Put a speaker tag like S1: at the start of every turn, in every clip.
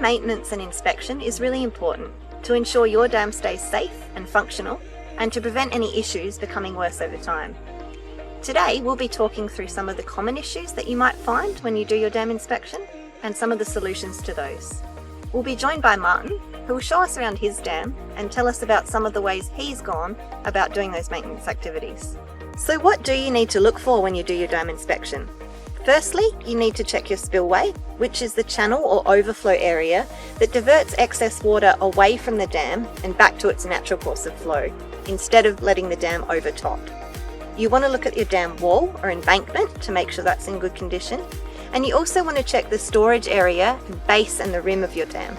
S1: maintenance and inspection is really important to ensure your dam stays safe and functional and to prevent any issues becoming worse over time. Today we'll be talking through some of the common issues that you might find when you do your dam inspection and some of the solutions to those. We'll be joined by Martin, who will show us around his dam and tell us about some of the ways he's gone about doing those maintenance activities. So what do you need to look for when you do your dam inspection? Firstly, you need to check your spillway, which is the channel or overflow area that diverts excess water away from the dam and back to its natural course of flow, instead of letting the dam overtop. You want to look at your dam wall or embankment to make sure that's in good condition, and you also want to check the storage area, base and the rim of your dam.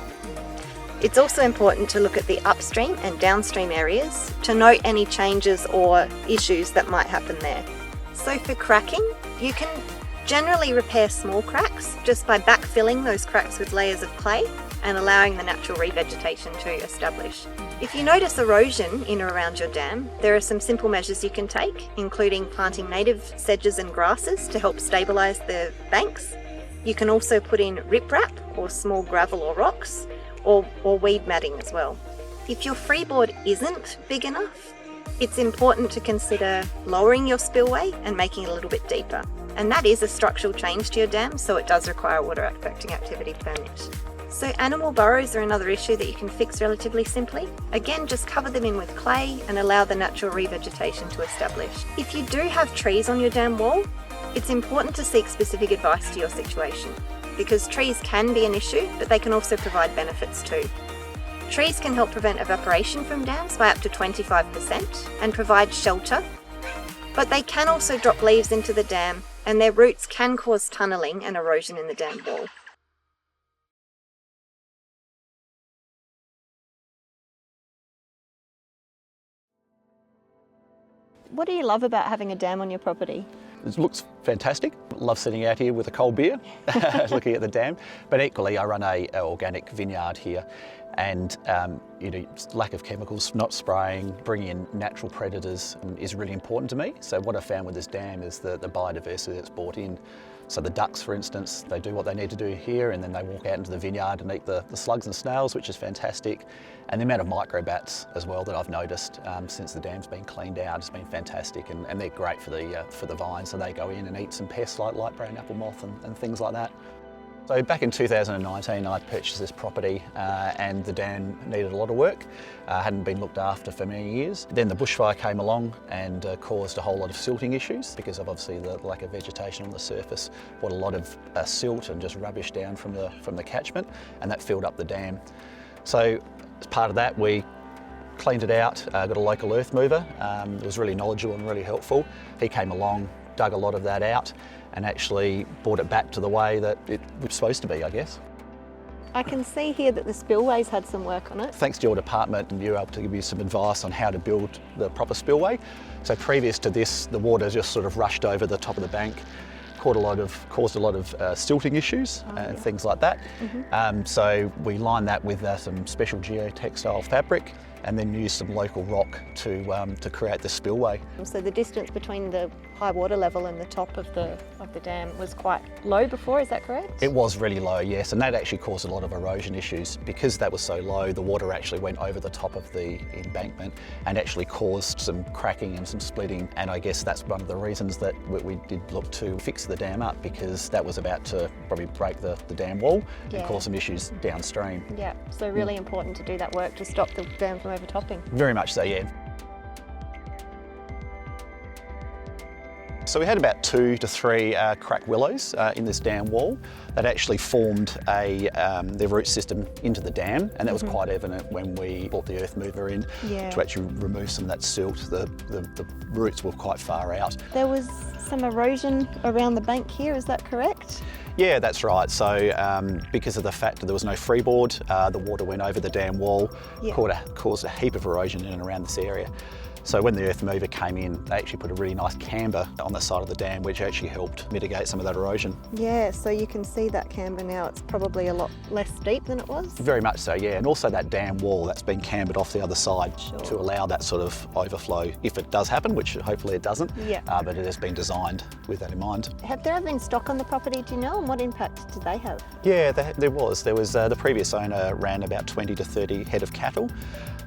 S1: It's also important to look at the upstream and downstream areas to note any changes or issues that might happen there. So for cracking, you can generally repair small cracks just by backfilling those cracks with layers of clay and allowing the natural revegetation to establish. If you notice erosion in or around your dam, there are some simple measures you can take, including planting native sedges and grasses to help stabilise the banks. You can also put in riprap or small gravel or rocks, or weed matting as well. If your freeboard isn't big enough, it's important to consider lowering your spillway and making it a little bit deeper. And that is a structural change to your dam, so it does require a water affecting activity permit. So animal burrows are another issue that you can fix relatively simply. Again, just cover them in with clay and allow the natural revegetation to establish. If you do have trees on your dam wall, it's important to seek specific advice to your situation, because trees can be an issue, but they can also provide benefits too. Trees can help prevent evaporation from dams by up to 25% and provide shelter, but they can also drop leaves into the dam, and their roots can cause tunnelling and erosion in the dam wall. What do you love about having a dam on your property?
S2: It looks fantastic. Love sitting out here with a cold beer, looking at the dam. But equally, I run a organic vineyard here, and lack of chemicals, not spraying, bringing in natural predators is really important to me. So what I found with this dam is the biodiversity that's brought in. So the ducks, for instance, they do what they need to do here, and then they walk out into the vineyard and eat the slugs and snails, which is fantastic. And the amount of microbats as well that I've noticed since the dam's been cleaned out has been fantastic, and they're great for the vines. So they go in and eat some pests like light brown apple moth and things like that. So back in 2019, I purchased this property and the dam needed a lot of work. Hadn't been looked after for many years. Then the bushfire came along and caused a whole lot of silting issues because of obviously the lack of vegetation on the surface. Brought a lot of silt and just rubbish down from the catchment, and that filled up the dam. So as part of that, we cleaned it out, got a local earth mover. It was really knowledgeable and really helpful. He came along, dug a lot of that out, and actually brought it back to the way that it was supposed to be, I guess.
S1: I can see here that the spillway's had some work on it.
S2: Thanks to your department, and you were able to give you some advice on how to build the proper spillway. So previous to this, the water just sort of rushed over the top of the bank, caused a lot of silting issues and things like that. Mm-hmm. So we lined that with some special geotextile fabric, and then used some local rock to create the spillway.
S1: So the distance between the high water level and the top of the dam was quite low before, is that correct?
S2: It was really low, yes, and that actually caused a lot of erosion issues. Because that was so low, the water actually went over the top of the embankment and actually caused some cracking and some splitting, and I guess that's one of the reasons that we did look to fix the dam up, because that was about to probably break the dam wall and cause some issues downstream.
S1: Yeah, so really important to do that work to stop the dam from overtopping.
S2: Very much so, yeah. So we had about 2 to 3 cracked willows in this dam wall that actually formed their root system into the dam, and that was quite evident when we brought the earth mover in to actually remove some of that silt. The roots were quite far out.
S1: There was some erosion around the bank here, is that correct?
S2: Yeah, that's right. So because of the fact that there was no freeboard, the water went over the dam wall, caused a heap of erosion in and around this area. So when the earth mover came in, they actually put a really nice camber on the side of the dam, which actually helped mitigate some of that erosion.
S1: Yeah, so you can see that camber now. It's probably a lot less steep than it was.
S2: Very much so, yeah. And also that dam wall that's been cambered off the other side
S1: Sure.
S2: to allow that sort of overflow if it does happen, which hopefully it doesn't.
S1: Yeah.
S2: But it has been designed with that in mind.
S1: Have there ever been stock on the property, do you know, and what impact did they have?
S2: Yeah, there was. The previous owner ran about 20 to 30 head of cattle,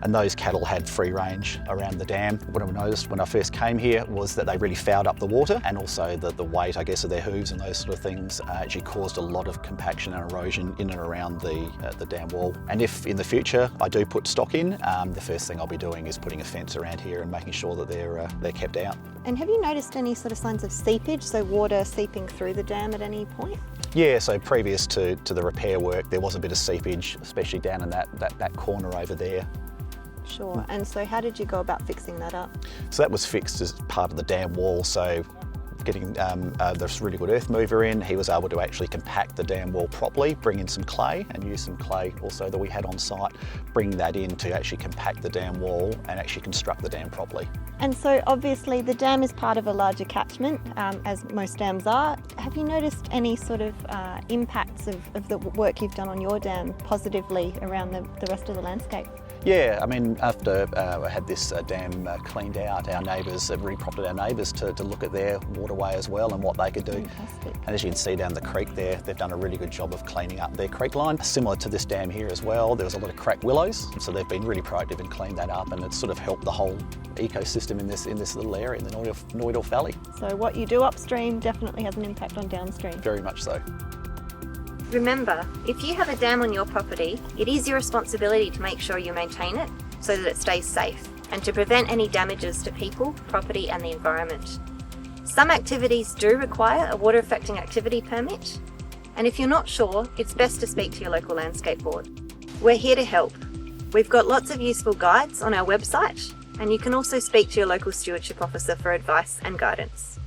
S2: and those cattle had free range around the dam. What I noticed when I first came here was that they really fouled up the water, and also the weight, I guess, of their hooves and those sort of things actually caused a lot of compaction and erosion in and around the dam wall. And if in the future I do put stock in, the first thing I'll be doing is putting a fence around here and making sure that they're kept out.
S1: And have you noticed any sort of signs of seepage, so water seeping through the dam at any point?
S2: Yeah, so previous to the repair work, there was a bit of seepage, especially down in that corner over there.
S1: Sure, and so how did you go about fixing that up?
S2: So that was fixed as part of the dam wall. So getting this really good earth mover in, he was able to actually compact the dam wall properly, bring in some clay and use some clay also that we had on site, bring that in to actually compact the dam wall and actually construct the dam properly.
S1: And so obviously the dam is part of a larger catchment, as most dams are. Have you noticed any sort of impacts of the work you've done on your dam positively around the rest of the landscape?
S2: Yeah, I mean, after I had this dam cleaned out, our neighbours, it really prompted our neighbours to look at their waterway as well and what they could do.
S1: Fantastic.
S2: And as you can see down the creek there, they've done a really good job of cleaning up their creek line. Similar to this dam here as well, there was a lot of cracked willows, so they've been really proactive and cleaned that up, and it's sort of helped the whole ecosystem in this little area in the Noidorf Valley.
S1: So what you do upstream definitely has an impact on downstream.
S2: Very much so.
S1: Remember, if you have a dam on your property, it is your responsibility to make sure you maintain it so that it stays safe and to prevent any damages to people, property and the environment. Some activities do require a water affecting activity permit, and if you're not sure, it's best to speak to your local landscape board. We're here to help. We've got lots of useful guides on our website, and you can also speak to your local stewardship officer for advice and guidance.